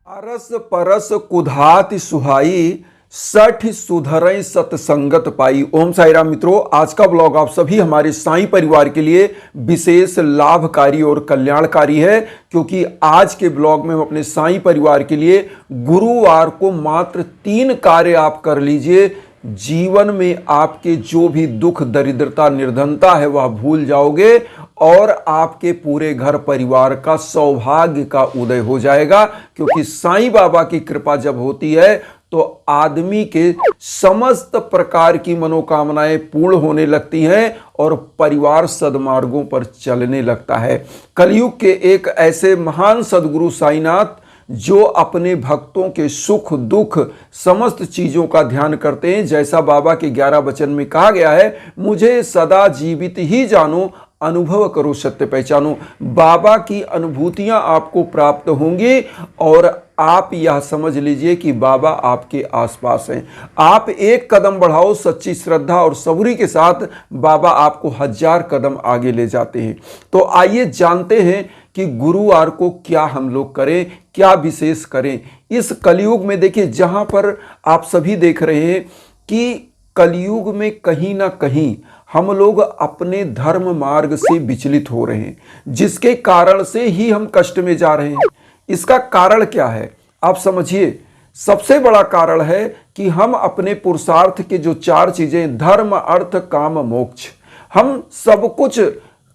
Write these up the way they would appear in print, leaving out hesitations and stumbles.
अरस परस कुधाति सुहाई सठ सुधरई सतसंगत पाई। ओम साई राम मित्रों, आज का ब्लॉग आप सभी हमारे साईं परिवार के लिए विशेष लाभकारी और कल्याणकारी है, क्योंकि आज के ब्लॉग में हम अपने साईं परिवार के लिए गुरुवार को मात्र 3 कार्य आप कर लीजिए। जीवन में आपके जो भी दुख दरिद्रता निर्धनता है वह भूल जाओगे और आपके पूरे घर परिवार का सौभाग्य का उदय हो जाएगा। क्योंकि साईं बाबा की कृपा जब होती है तो आदमी के समस्त प्रकार की मनोकामनाएं पूर्ण होने लगती हैं और परिवार सद्मार्गों पर चलने लगता है। कलयुग के एक ऐसे महान सद्गुरु साईनाथ जो अपने भक्तों के सुख दुख समस्त चीज़ों का ध्यान करते हैं। जैसा बाबा के 11 वचन में कहा गया है, मुझे सदा जीवित ही जानो, अनुभव करो सत्य पहचानो। बाबा की अनुभूतियां आपको प्राप्त होंगी और आप यह समझ लीजिए कि बाबा आपके आसपास हैं। आप एक कदम बढ़ाओ सच्ची श्रद्धा और सबूरी के साथ, बाबा आपको 1000 कदम आगे ले जाते हैं। तो आइए जानते हैं कि गुरुवार को क्या हम लोग करें, क्या विशेष करें इस कलयुग में। देखिए, जहां पर आप सभी देख रहे हैं कि कलयुग में कहीं ना कहीं हम लोग अपने धर्म मार्ग से विचलित हो रहे हैं, जिसके कारण से ही हम कष्ट में जा रहे हैं। इसका कारण क्या है आप समझिए। सबसे बड़ा कारण है कि हम अपने पुरुषार्थ के जो 4 चीजें, धर्म अर्थ काम मोक्ष, हम सब कुछ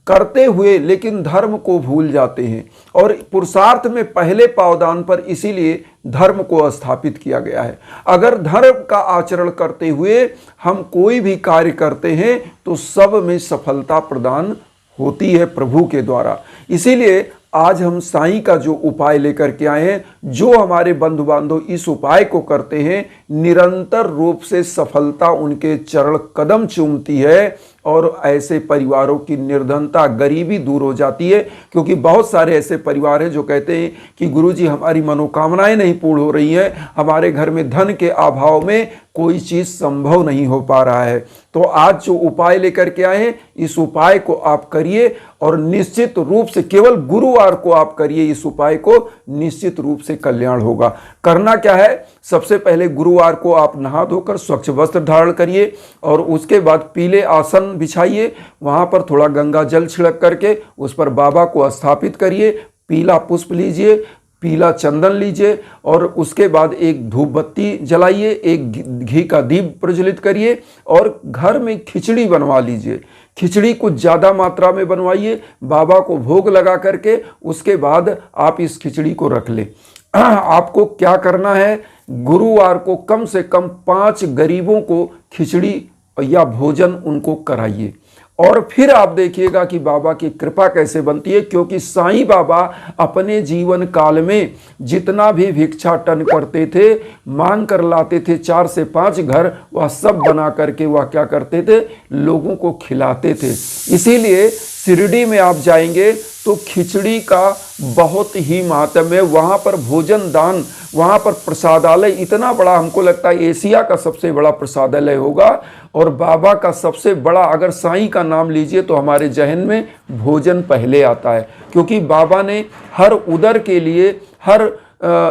करते हुए लेकिन धर्म को भूल जाते हैं। और पुरुषार्थ में पहले पावदान पर इसीलिए धर्म को स्थापित किया गया है। अगर धर्म का आचरण करते हुए हम कोई भी कार्य करते हैं तो सब में सफलता प्रदान होती है प्रभु के द्वारा। इसीलिए आज हम साईं का जो उपाय लेकर के आए हैं, जो हमारे बंधु बांधव इस उपाय को करते हैं, निरंतर रूप से सफलता उनके चरण कदम चूमती है और ऐसे परिवारों की निर्धनता गरीबी दूर हो जाती है। क्योंकि बहुत सारे ऐसे परिवार हैं जो कहते हैं कि गुरुजी हमारी मनोकामनाएं नहीं पूर्ण हो रही हैं, हमारे घर में धन के अभाव में कोई चीज़ संभव नहीं हो पा रहा है। तो आज जो उपाय लेकर के आए हैं, इस उपाय को आप करिए और निश्चित रूप से केवल गुरुवार को आप करिए इस उपाय को, निश्चित रूप से कल्याण होगा। करना क्या है, सबसे पहले गुरुवार को आप नहा धोकर स्वच्छ वस्त्र धारण करिए और उसके बाद पीले आसन बिछाइए, वहां पर थोड़ा गंगा जल छिड़क करके उस पर बाबा को स्थापित करिए। पीला पुष्प लीजिए, पीला चंदन लीजिए और उसके बाद एक धूप बत्ती जलाइए, एक घी का दीप प्रज्वलित करिए और घर में खिचड़ी बनवा लीजिए। खिचड़ी कुछ ज़्यादा मात्रा में बनवाइए, बाबा को भोग लगा करके उसके बाद आप इस खिचड़ी को रख लें। आपको क्या करना है, गुरुवार को कम से कम 5 गरीबों को खिचड़ी या भोजन उनको कराइए और फिर आप देखिएगा कि बाबा की कृपा कैसे बनती है। क्योंकि साईं बाबा अपने जीवन काल में जितना भी भिक्षाटन करते थे, मांग कर लाते थे 4 से 5 घर, वह सब बना करके वह क्या करते थे, लोगों को खिलाते थे। इसीलिए शिरडी में आप जाएंगे तो खिचड़ी का बहुत ही माहात्म्य है। वहाँ पर भोजन दान, वहाँ पर प्रसादालय इतना बड़ा, हमको लगता है एशिया का सबसे बड़ा प्रसादालय होगा। और बाबा का सबसे बड़ा, अगर साईं का नाम लीजिए तो हमारे जहन में भोजन पहले आता है। क्योंकि बाबा ने हर उदर के लिए, हर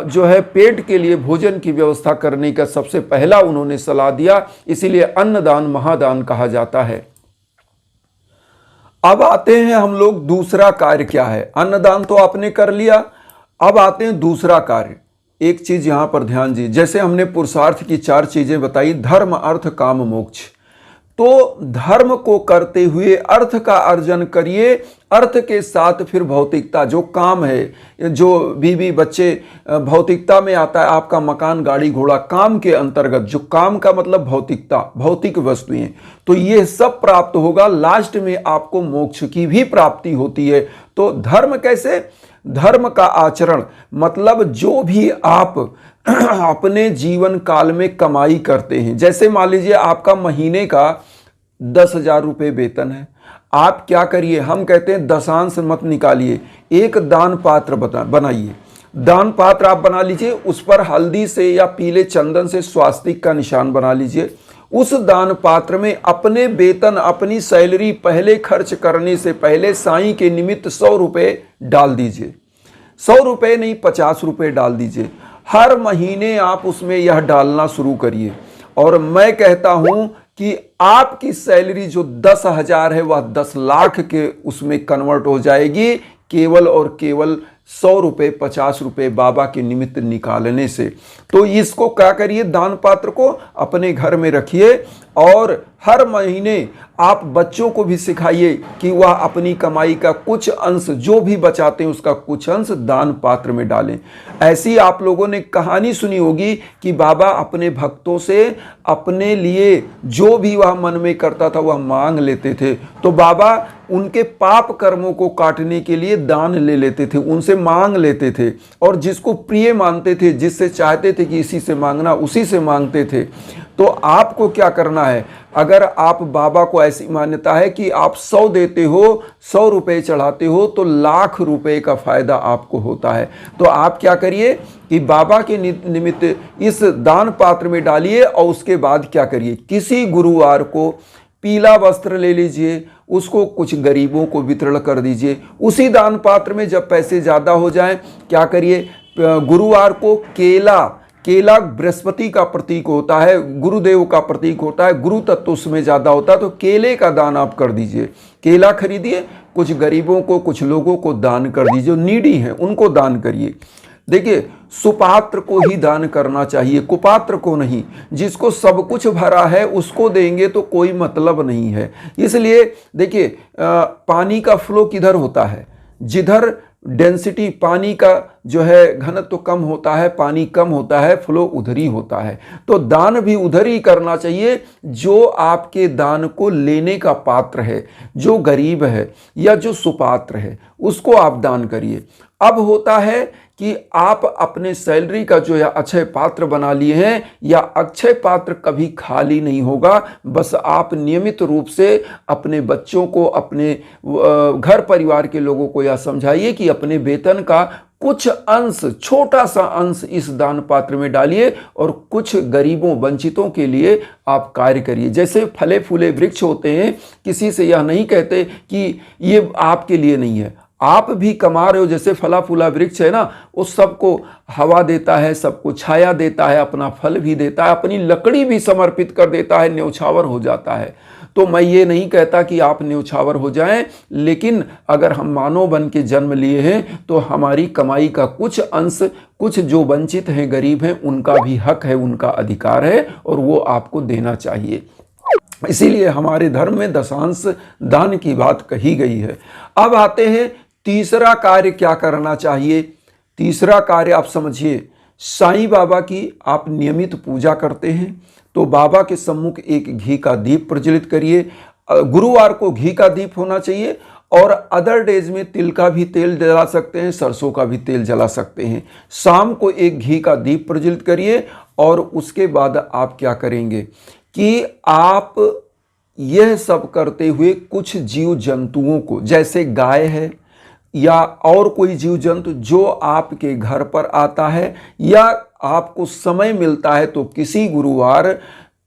जो है पेट के लिए भोजन की व्यवस्था करने का सबसे पहला उन्होंने सलाह दिया। इसीलिए अन्नदान महादान कहा जाता है। अब आते हैं हम लोग, दूसरा कार्य क्या है। अन्नदान तो आपने कर लिया, अब आते हैं दूसरा कार्य। एक चीज यहां पर ध्यान दीजिए, जैसे हमने पुरुषार्थ की 4 चीजें बताई, धर्म अर्थ काम मोक्ष, तो धर्म को करते हुए अर्थ का अर्जन करिए। अर्थ के साथ फिर भौतिकता, जो काम है, जो बीवी बच्चे भौतिकता में आता है, आपका मकान गाड़ी घोड़ा काम के अंतर्गत, जो काम का मतलब भौतिकता, भौतिक वस्तुएं, तो ये सब प्राप्त होगा। लास्ट में आपको मोक्ष की भी प्राप्ति होती है। तो धर्म कैसे, धर्म का आचरण मतलब जो भी आप अपने जीवन काल में कमाई करते हैं। जैसे मान लीजिए आपका महीने का 10,000 रुपये वेतन है, आप क्या करिए, हम कहते हैं दशांश मत निकालिए, एक दान पात्र बनाइए। दान पात्र आप बना लीजिए, उस पर हल्दी से या पीले चंदन से स्वास्तिक का निशान बना लीजिए। उस दान पात्र में अपने वेतन, अपनी सैलरी पहले खर्च करने से पहले साईं के निमित्त 100 रुपये डाल दीजिए। 100 रुपये नहीं, 50 रुपये डाल दीजिए। हर महीने आप उसमें यह डालना शुरू करिए। और मैं कहता हूं कि आपकी सैलरी जो 10,000 है वह 10 लाख के उसमें कन्वर्ट हो जाएगी, केवल और केवल 100 रुपये 50 रुपये बाबा के निमित्त निकालने से। तो इसको क्या करिए, दान पात्र को अपने घर में रखिए और हर महीने आप बच्चों को भी सिखाइए कि वह अपनी कमाई का कुछ अंश जो भी बचाते हैं उसका कुछ अंश दान पात्र में डालें। ऐसी आप लोगों ने कहानी सुनी होगी कि बाबा अपने भक्तों से अपने लिए जो भी वह मन में करता था वह मांग लेते थे, तो बाबा उनके पाप कर्मों को काटने के लिए दान ले लेते थे, उनसे मांग लेते थे और जिसको प्रिय मानते थे, जिससे चाहते थे कि इसी से मांगना उसी से मांगते थे। तो आपको क्या करना है, अगर आप बाबा को ऐसी मान्यता है कि आप 100 देते हो, 100 रुपये चढ़ाते हो तो लाख रुपए का फायदा आपको होता है। तो आप क्या करिए कि बाबा के निमित्त इस दान पात्र में डालिए और उसके बाद क्या करिए, किसी गुरुवार को पीला वस्त्र ले लीजिए, उसको कुछ गरीबों को वितरण कर दीजिए। उसी दान पात्र में जब पैसे ज़्यादा हो जाएं, क्या करिए, गुरुवार को केला बृहस्पति का प्रतीक होता है, गुरुदेव का प्रतीक होता है, गुरु तत्व उसमें ज़्यादा होता है, तो केले का दान आप कर दीजिए। केला खरीदिए, कुछ गरीबों को, कुछ लोगों को दान कर दीजिए, जो नीडी हैं उनको दान करिए। देखिए, सुपात्र को ही दान करना चाहिए, कुपात्र को नहीं। जिसको सब कुछ भरा है उसको देंगे तो कोई मतलब नहीं है। इसलिए देखिए, पानी का फ्लो किधर होता है, जिधर डेंसिटी पानी का जो है घनत्व तो कम होता है, पानी कम होता है, फ्लो उधर ही होता है। तो दान भी उधर ही करना चाहिए जो आपके दान को लेने का पात्र है, जो गरीब है या जो सुपात्र है उसको आप दान करिए। अब होता है कि आप अपने सैलरी का जो है अक्षय पात्र बना लिए हैं, या अक्षय पात्र कभी खाली नहीं होगा। बस आप नियमित रूप से अपने बच्चों को, अपने घर परिवार के लोगों को यह समझाइए कि अपने वेतन का कुछ अंश, छोटा सा अंश इस दान पात्र में डालिए और कुछ गरीबों वंचितों के लिए आप कार्य करिए। जैसे फले फूले वृक्ष होते हैं, किसी से यह नहीं कहते कि ये आपके लिए नहीं है, आप भी कमा रहे हो। जैसे फला फूला वृक्ष है ना, उस सबको हवा देता है, सबको छाया देता है, अपना फल भी देता है, अपनी लकड़ी भी समर्पित कर देता है, न्यौछावर हो जाता है। तो मैं ये नहीं कहता कि आप न्यौछावर हो जाएं, लेकिन अगर हम मानव बन के जन्म लिए हैं तो हमारी कमाई का कुछ अंश, कुछ जो वंचित हैं, गरीब हैं, उनका भी हक है, उनका अधिकार है और वो आपको देना चाहिए। इसीलिए हमारे धर्म में दशांश दान की बात कही गई है। अब आते हैं तीसरा कार्य क्या करना चाहिए। तीसरा कार्य आप समझिए, साईं बाबा की आप नियमित पूजा करते हैं तो बाबा के सम्मुख एक घी का दीप प्रज्वलित करिए। गुरुवार को घी का दीप होना चाहिए और अदर डेज में तिल का भी तेल जला सकते हैं, सरसों का भी तेल जला सकते हैं। शाम को एक घी का दीप प्रज्वलित करिए और उसके बाद आप क्या करेंगे कि आप यह सब करते हुए कुछ जीव जंतुओं को, जैसे गाय है या और कोई जीव जंतु जो आपके घर पर आता है या आपको समय मिलता है, तो किसी गुरुवार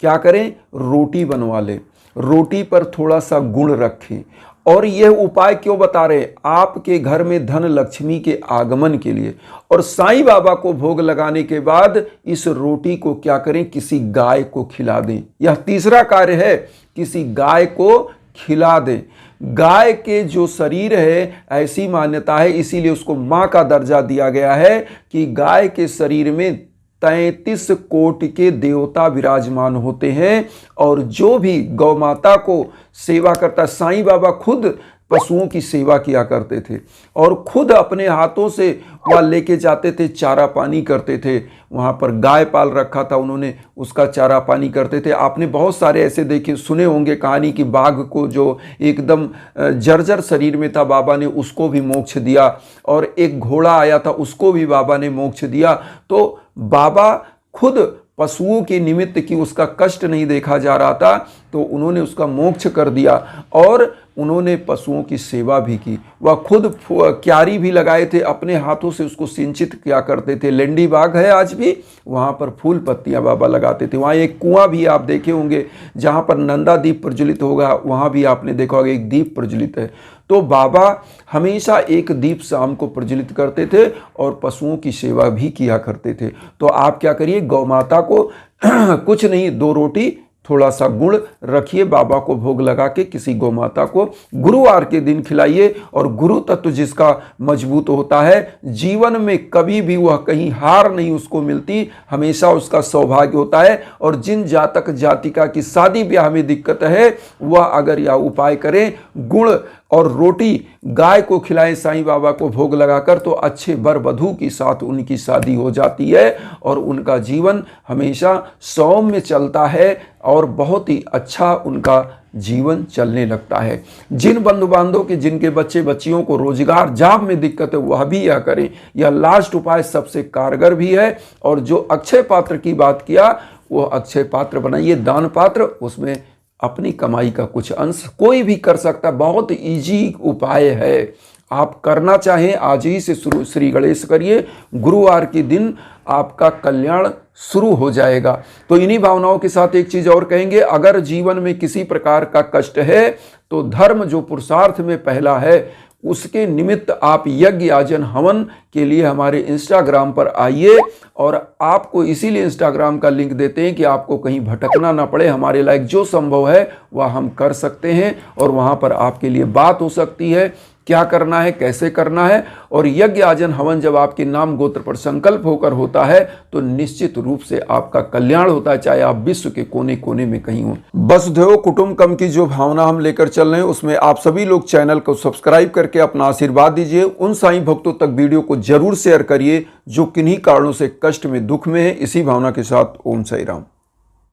क्या करें, रोटी बनवा लें, रोटी पर थोड़ा सा गुड़ रखें। और यह उपाय क्यों बता रहे हैं, आपके घर में धन लक्ष्मी के आगमन के लिए। और साईं बाबा को भोग लगाने के बाद इस रोटी को क्या करें, किसी गाय को खिला दें। यह तीसरा कार्य है, किसी गाय को खिला दें। गाय के जो शरीर है, ऐसी मान्यता है, इसीलिए उसको मां का दर्जा दिया गया है कि गाय के शरीर में 33 कोटि के देवता विराजमान होते हैं। और जो भी गौ माता को सेवा करता, साईं बाबा खुद पशुओं की सेवा किया करते थे और खुद अपने हाथों से वह लेके जाते थे, चारा पानी करते थे। वहाँ पर गाय पाल रखा था उन्होंने, उसका चारा पानी करते थे। आपने बहुत सारे ऐसे देखे सुने होंगे कहानी की, बाघ को जो एकदम जर्जर शरीर में था, बाबा ने उसको भी मोक्ष दिया, और एक घोड़ा आया था उसको भी बाबा ने मोक्ष दिया। तो बाबा खुद पशुओं के निमित्त कि उसका कष्ट नहीं देखा जा रहा था, तो उन्होंने उसका मोक्ष कर दिया। और उन्होंने पशुओं की सेवा भी की। वह खुद क्यारी भी लगाए थे, अपने हाथों से उसको सिंचित किया करते थे। लेंडी बाग है आज भी, वहाँ पर फूल पत्तियाँ बाबा लगाते थे। वहाँ एक कुआं भी आप देखे होंगे जहाँ पर नंदा दीप प्रज्वलित होगा, वहाँ भी आपने देखा होगा एक दीप प्रज्वलित है। तो बाबा हमेशा एक दीप शाम को प्रज्वलित करते थे और पशुओं की सेवा भी किया करते थे। तो आप क्या करिए, गौ माता को कुछ नहीं, 2 रोटी थोड़ा सा गुड़ रखिए, बाबा को भोग लगा के किसी गौ माता को गुरुवार के दिन खिलाइए। और गुरु तत्व जिसका मजबूत होता है, जीवन में कभी भी वह कहीं हार नहीं उसको मिलती, हमेशा उसका सौभाग्य होता है। और जिन जातक जातिका की शादी ब्याह में दिक्कत है, वह अगर यह उपाय करें, गुड़ और रोटी गाय को खिलाएं साईं बाबा को भोग लगाकर, तो अच्छे वर वधू के साथ उनकी शादी हो जाती है और उनका जीवन हमेशा सौम्य चलता है और बहुत ही अच्छा उनका जीवन चलने लगता है। जिन बंधु बांधव के जिनके बच्चे बच्चियों को रोजगार जॉब में दिक्कत है, वह भी यह करें। यह लास्ट उपाय सबसे कारगर भी है। और जो अक्षय पात्र की बात किया, वह अक्षय पात्र बनाइए, दान पात्र, उसमें अपनी कमाई का कुछ अंश कोई भी कर सकता है। बहुत इजी उपाय है, आप करना चाहें आज ही से शुरू श्री गणेश करिए, गुरुवार के दिन आपका कल्याण शुरू हो जाएगा। तो इन्हीं भावनाओं के साथ एक चीज और कहेंगे, अगर जीवन में किसी प्रकार का कष्ट है तो धर्म जो पुरुषार्थ में पहला है, उसके निमित्त आप यज्ञ याजन हवन के लिए हमारे इंस्टाग्राम पर आइए। और आपको इसीलिए इंस्टाग्राम का लिंक देते हैं कि आपको कहीं भटकना ना पड़े। हमारे लायक जो संभव है वह हम कर सकते हैं और वहाँ पर आपके लिए बात हो सकती है, क्या करना है, कैसे करना है। और यज्ञ याजन हवन जब आपके नाम गोत्र पर संकल्प होकर होता है तो निश्चित रूप से आपका कल्याण होता है, चाहे आप विश्व के कोने कोने में कहीं हो। वसुधैव कुटुंबकम की जो भावना हम लेकर चल रहे हैं, उसमें आप सभी लोग चैनल को सब्सक्राइब करके अपना आशीर्वाद दीजिए। उन साईं भक्तों तक वीडियो को जरूर शेयर करिए जो किन्हीं कारणों से कष्ट में, दुख में है। इसी भावना के साथ ओम साई राम।